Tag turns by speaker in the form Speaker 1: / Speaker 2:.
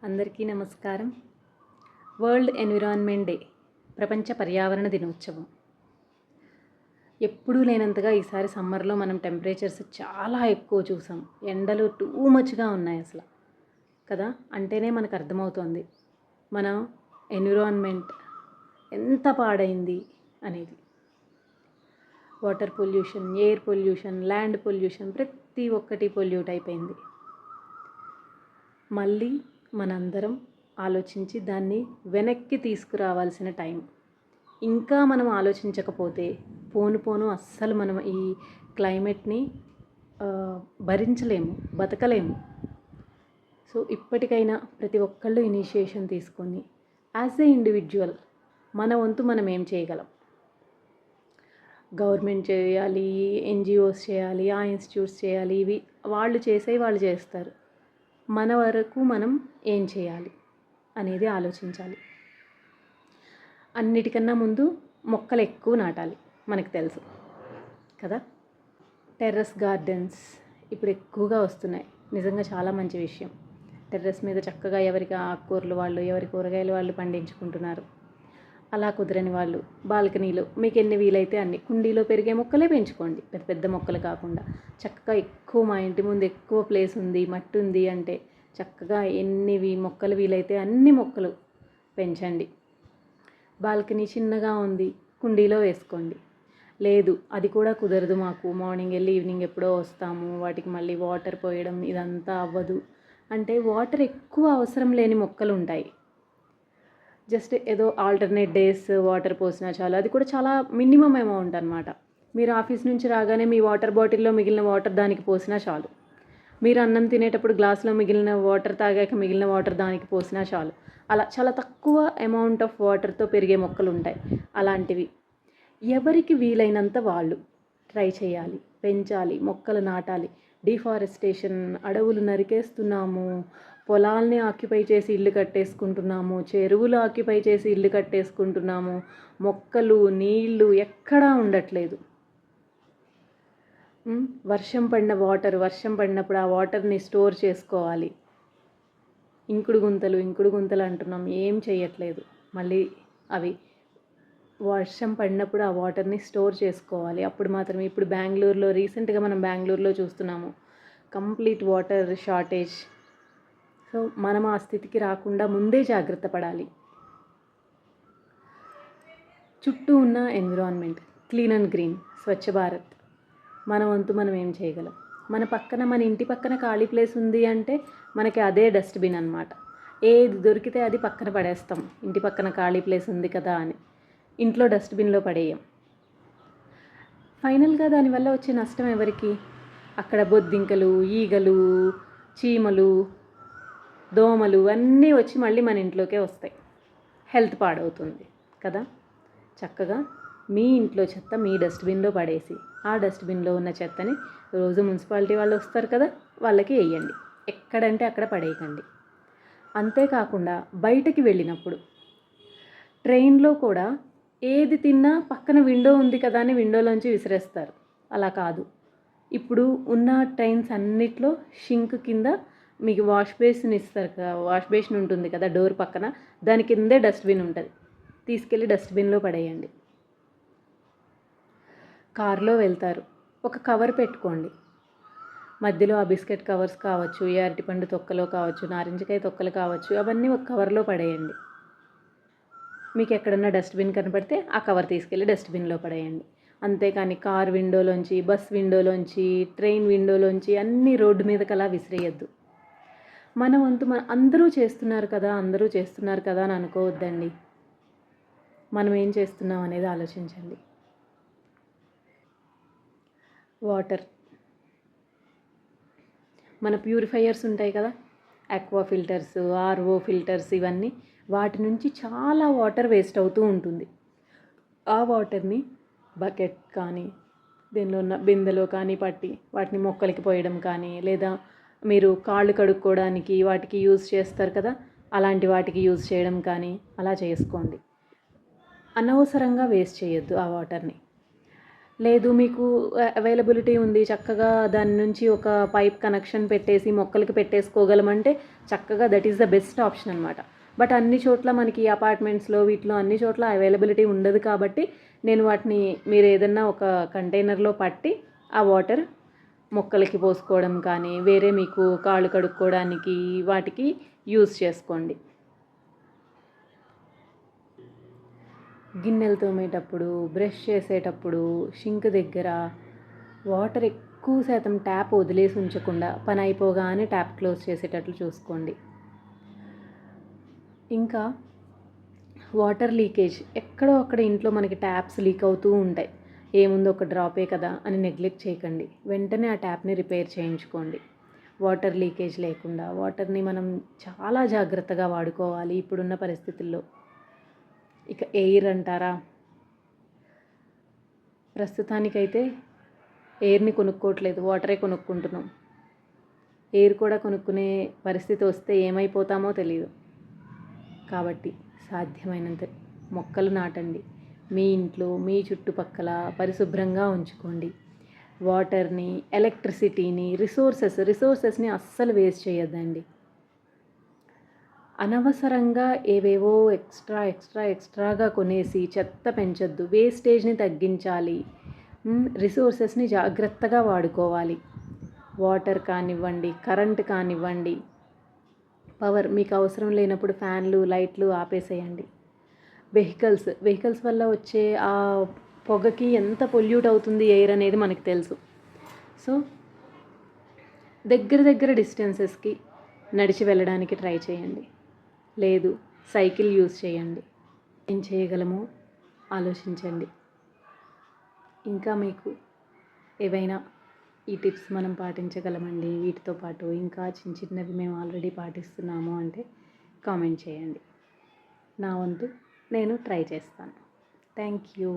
Speaker 1: అందరికీ నమస్కారం. World environment day, ప్రపంచ పర్యావరణ దినోత్సవం. ఎప్పుడూ లేనంతగా ఈసారి సమ్మర్లో మనం టెంపరేచర్స్ చాలా ఎక్కువ చూసాం. ఎండలు టూ మచ్గా ఉన్నాయి అసలు కదా. అంటేనే మనకు అర్థమవుతోంది మన ఎన్విరాన్మెంట్ ఎంత పాడైంది అనేది. Water pollution, air pollution, land pollution, ప్రతి ఒక్కటి పొల్యూట్ అయిపోయింది. మళ్ళీ మనందరం ఆలోచించి దాన్ని వెనక్కి తీసుకురావాల్సిన టైం. ఇంకా మనం ఆలోచించకపోతే పోను అస్సలు మనం ఈ క్లైమేట్ని భరించలేము, బతకలేము. సో ఇప్పటికైనా ప్రతి ఒక్కళ్ళు ఇనిషియేషన్ తీసుకొని యాజ్ ఏ ఇండివిజువల్ మన వంతు మనం ఏం చేయగలం. గవర్నమెంట్ చేయాలి, ఎన్జిఓస్ చేయాలి, ఆ ఇన్స్టిట్యూట్స్ చేయాలి, ఇవి వాళ్ళు చేసేవి వాళ్ళు చేస్తారు. మన వరకు మనం ఏం చేయాలి అనేది ఆలోచించాలి. అన్నిటికన్నా ముందు మొక్కలు ఎక్కువ నాటాలి, మనకు తెలుసు కదా. టెర్రస్ గార్డెన్స్ ఇప్పుడు ఎక్కువగా వస్తున్నాయి. నిజంగా చాలా మంచి విషయం. టెర్రస్ మీద చక్కగా ఎవరికి ఆకుకూరలు వాళ్ళు, ఎవరి కూరగాయలు వాళ్ళు పండించుకుంటున్నారు. అలా కుదరని వాళ్ళు బాల్కనీలో మీకు ఎన్ని వీలైతే అన్ని కుండీలో పెరిగే మొక్కలే పెంచుకోండి, పెద్ద పెద్ద మొక్కలు కాకుండా. చక్కగా ఎక్కువ మా ఇంటి ముందు ఎక్కువ ప్లేస్ ఉంది, మట్టి ఉంది అంటే చక్కగా ఎన్ని మొక్కలు వీలైతే అన్ని మొక్కలు పెంచండి. బాల్కనీ చిన్నగా ఉంది, కుండీలో వేసుకోండి. లేదు అది కూడా కుదరదు, మాకు మార్నింగ్ వెళ్ళి ఈవినింగ్ ఎప్పుడో వస్తాము, వాటికి మళ్ళీ వాటర్ పోయడం ఇదంతా అవ్వదు అంటే వాటర్ ఎక్కువ అవసరం లేని మొక్కలు ఉంటాయి. జస్ట్ ఏదో ఆల్టర్నేట్ డేస్ వాటర్ పోసినా చాలు. అది కూడా చాలా మినిమం అమౌంట్ అనమాట. మీరు ఆఫీస్ నుంచి రాగానే మీ వాటర్ బాటిల్లో మిగిలిన వాటర్ దానికి పోసినా చాలు. మీరు అన్నం తినేటప్పుడు గ్లాసులో మిగిలిన వాటర్ తాగాక మిగిలిన వాటర్ దానికి పోసినా చాలు. అలా చాలా తక్కువ అమౌంట్ ఆఫ్ వాటర్తో పెరిగే మొక్కలు ఉంటాయి. అలాంటివి ఎవరికి వీలైనంత వాళ్ళు ట్రై చేయాలి, పెంచాలి, మొక్కలు నాటాలి. డిఫారెస్టేషన్, అడవులు నరికేస్తున్నాము, పొలాల్ని ఆక్యుపై చేసి ఇల్లు కట్టేసుకుంటున్నాము, చెరువులు ఆక్యుపై చేసి ఇల్లు కట్టేసుకుంటున్నాము. మొక్కలు, నీళ్లు ఎక్కడా ఉండట్లేదు. వర్షం పడినప్పుడు ఆ వాటర్ని స్టోర్ చేసుకోవాలి. ఇంకుడు గుంతలు అంటున్నాం, ఏం చేయట్లేదు. మళ్ళీ అవి వర్షం పడినప్పుడు ఆ వాటర్ని స్టోర్ చేసుకోవాలి. అప్పుడు మాత్రమే. ఇప్పుడు రీసెంట్గా మనం బెంగళూరులో చూస్తున్నాము కంప్లీట్ వాటర్ షార్టేజ్. సో మనం ఆ స్థితికి రాకుండా ముందే జాగ్రత్త పడాలి. చుట్టూ ఉన్న environment clean and green, Swachh Bharat. మన వంతు మనం ఏం చేయగలం. మన ఇంటి పక్కన ఖాళీ ప్లేస్ ఉంది అంటే మనకి అదే డస్ట్బిన్ అనమాట. ఏది దొరికితే అది పక్కన పడేస్తాం, ఇంటి పక్కన ఖాళీ ప్లేస్ ఉంది కదా అని. ఇంట్లో డస్ట్బిన్లో పడేయం. ఫైనల్గా దానివల్ల వచ్చే నష్టం ఎవరికి? అక్కడ బొద్దింకలు, ఈగలు, చీమలు, దోమలు అన్నీ వచ్చి మళ్ళీ మన ఇంట్లోకే వస్తాయి. హెల్త్ పాడవుతుంది కదా. చక్కగా మీ ఇంట్లో చెత్త మీ డస్ట్బిన్లో పడేసి ఆ డస్ట్బిన్లో ఉన్న చెత్తని రోజు మున్సిపాలిటీ వాళ్ళు వస్తారు కదా, వాళ్ళకి వేయండి. ఎక్కడంటే అక్కడ పడేయకండి. అంతేకాకుండా బయటకి వెళ్ళినప్పుడు ట్రైన్లో కూడా ఏది తిన్నా పక్కన విండో ఉంది కదా అని విండోలోంచి విసిరేస్తారు. అలా కాదు. ఇప్పుడు ఉన్న ట్రైన్స్ అన్నిట్లో షింక్ కింద మీకు వాష్ బేసిన్ ఇస్తారు కదా, వాష్ బేసిన్ ఉంటుంది కదా డోర్ పక్కన, దాని కిందే డస్ట్బిన్ ఉంటుంది. తీసుకెళ్ళి డస్ట్బిన్లో పడేయండి. కారులో వెళ్తారు, ఒక కవర్ పెట్టుకోండి. మధ్యలో ఆ బిస్కెట్ కవర్స్ కావచ్చు, ఏ అరటిపండు తొక్కలో కావచ్చు, నారింజకాయ తొక్కలు కావచ్చు, అవన్నీ ఒక కవర్లో పడేయండి. మీకు ఎక్కడన్నా డస్ట్బిన్ కనపడితే ఆ కవర్ తీసుకెళ్ళి డస్ట్బిన్లో పడేయండి. అంతేకాని కార్ విండోలోంచి, బస్ విండోలోంచి, ట్రైన్ విండోలోంచి అన్నీ రోడ్డు మీదకి అలా విసిరేయద్దు. మన వంతు అందరూ చేస్తున్నారు కదా అని అనుకోవద్దండి. మనం ఏం చేస్తున్నాం అనేది ఆలోచించండి. వాటర్, మన ప్యూరిఫైయర్స్ ఉంటాయి కదా, ఆక్వా ఫిల్టర్స్, ఆర్ఓ ఫిల్టర్స్, ఇవన్నీ వాటి నుంచి చాలా వాటర్ వేస్ట్ అవుతూ ఉంటుంది. ఆ వాటర్ని బకెట్ కానీ దీనిలో ఉన్న బిందెలో కానీ పట్టి వాటిని మొక్కలకి పోయడం కానీ, లేదా మీరు కాళ్ళు కడుక్కోవడానికి వాటికి యూజ్ చేస్తారు కదా, అలాంటి వాటికి యూజ్ చేయడం కానీ అలా చేసుకోండి. అనవసరంగా వేస్ట్ చేయొద్దు ఆ వాటర్ని. లేదు మీకు అవైలబిలిటీ ఉంది, చక్కగా దాని నుంచి ఒక పైప్ కనెక్షన్ పెట్టేసి మొక్కలకి పెట్టేసుకోగలమంటే చక్కగా that is the best option అనమాట. బట్ అన్ని చోట్ల మనకి అపార్ట్మెంట్స్లో వీటిలో అన్ని చోట్ల అవైలబిలిటీ ఉండదు కాబట్టి నేను వాటిని మీరు ఏదన్నా ఒక కంటైనర్లో పట్టి ఆ వాటర్ మొక్కలకి పోసుకోవడం కానీ వేరే మీకు కాళ్ళు కడుక్కోవడానికి వాటికి యూస్ చేసుకోండి. గిన్నెలు తోమేటప్పుడు, బ్రష్ చేసేటప్పుడు, షింక్ దగ్గర వాటర్ ఎక్కువ శాతం ట్యాప్ వదిలేసి ఉంచకుండా పని అయిపోగానే ట్యాప్ క్లోజ్ చేసేటట్లు చూసుకోండి. ఇంకా వాటర్ లీకేజ్ ఎక్కడో అక్కడ ఇంట్లో మనకి ట్యాప్స్ లీక్ అవుతూ ఉంటాయి. ఏముందో ఒక డ్రాపే కదా అని నెగ్లెక్ట్ చేయకండి. వెంటనే ఆ ట్యాప్ని రిపేర్ చేయించుకోండి. వాటర్ లీకేజ్ లేకుండా వాటర్ని మనం చాలా జాగ్రత్తగా వాడుకోవాలి ఇప్పుడున్న పరిస్థితుల్లో. ఇక ఎయిర్ అంటారా, ప్రస్తుతానికైతే ఎయిర్ని కొనుక్కోవట్లేదు, వాటరే కొనుక్కుంటున్నాం. ఎయిర్ కూడా కొనుక్కునే పరిస్థితి వస్తే ఏమైపోతామో తెలియదు. కాబట్టి సాధ్యమైనంత మొక్కలు నాటండి. మీ ఇంట్లో మీ చుట్టుపక్కల పరిశుభ్రంగా ఉంచుకోండి. వాటర్ని, ఎలక్ట్రిసిటీని, రిసోర్సెస్ని అస్సలు వేస్ట్ చేయొద్దండి. అనవసరంగా ఏవేవో ఎక్స్ట్రాగా కొనేసి చెత్త పెంచొద్దు. వేస్టేజ్ని తగ్గించాలి. రిసోర్సెస్ని జాగ్రత్తగా వాడుకోవాలి. వాటర్ కానివ్వండి, కరెంట్ కానివ్వండి, పవర్ మీకు అవసరం లేనప్పుడు ఫ్యాన్లు, లైట్లు ఆపేసేయండి. వెహికల్స్ వల్ల వచ్చే ఆ పొగకి ఎంత పొల్యూట్ అవుతుంది ఎయిర్ అనేది మనకు తెలుసు. సో దగ్గర డిస్టెన్సెస్కి నడిచి వెళ్ళడానికి ట్రై చేయండి. లేదు సైకిల్ యూస్ చేయండి. ఏం చేయగలమో ఆలోచించండి. ఇంకా మీకు ఏవైనా ఈ టిప్స్ మనం పాటించగలమండి, వీటితో పాటు ఇంకా చిన్నవి మేము ఆల్రెడీ పాటిస్తున్నాము అంటే కామెంట్ చేయండి. నా వంతు నేను ట్రై చేస్తాను. Thank you.